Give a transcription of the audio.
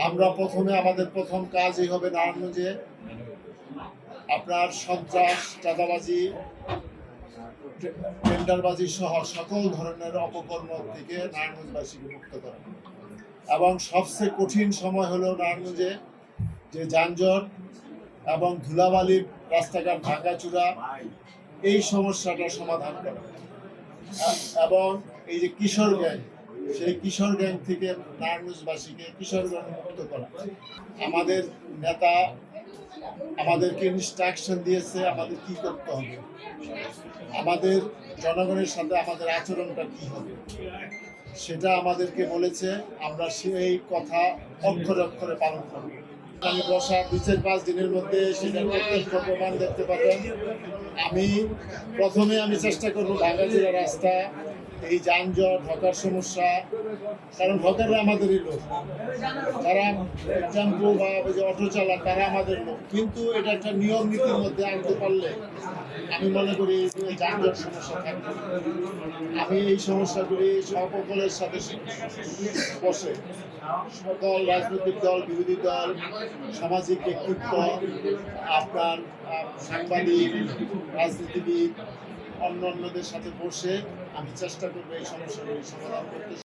আমরা প্রথমে আমাদের প্রথম কাজই হবে নারায়ণগঞ্জে আপনার সন্ত্রাস, চাঁদাবাজি, টেন্ডারবাজি সহ সকল ধরনের অপকর্ম থেকে নারায়ণগঞ্জবাসীকে মুক্ত করা। এবং সবচেয়ে কঠিন সময় হলো নারায়ণগঞ্জে যে যানজট এবং ধুলাবালি, রাস্তাঘাট ভাঙাচুরা, এই সমস্যাটা সমাধান করা। এবং এই যে কিশোর গ্যাং, সেই কিশোর গ্যাং থেকে নারায়ণগঞ্জবাসীকে কিশোর গ্যাং মুক্ত করা। আমাদের নেতা আমাদেরকে ইনস্ট্রাকশন দিয়েছে আমাদের কি করতে হবে, আমাদের জনগণের সাথে আমাদের আচরণটা কি হবে, সেটা আমাদেরকে বলেছে। আমরা সেই কথা অক্ষরে অক্ষরে পালন করব। আমি বসা 2-5 দিনের মধ্যে সেটার প্রত্যক্ষ প্রমাণ দেখতে পাবেন। প্রথমে চেষ্টা করব ভাঙাচোরা রাস্তা, এই যানজট, হকার সমস্যা, কারণ হকাররা আমাদেরই লোক, যারা টেম্পো বা অটো চালায় তারা আমাদের লোক, কিন্তু এটা একটা নিয়ম নীতির মধ্যে আনতে পারলে আমি মনে করি যানজট সমস্যা থাকবে। আমি এই সমস্যাগুলি সকলের সাথে বসে সকল রাজনৈতিক দল, বিরোধী দল, সামাজিক ব্যক্তিত্ব, আপনার সাংবাদিক, রাজনীতিবিদ, অন্যদের সাথে বসে আমি চেষ্টা করবো এই সমস্যাগুলি সমাধান করতে।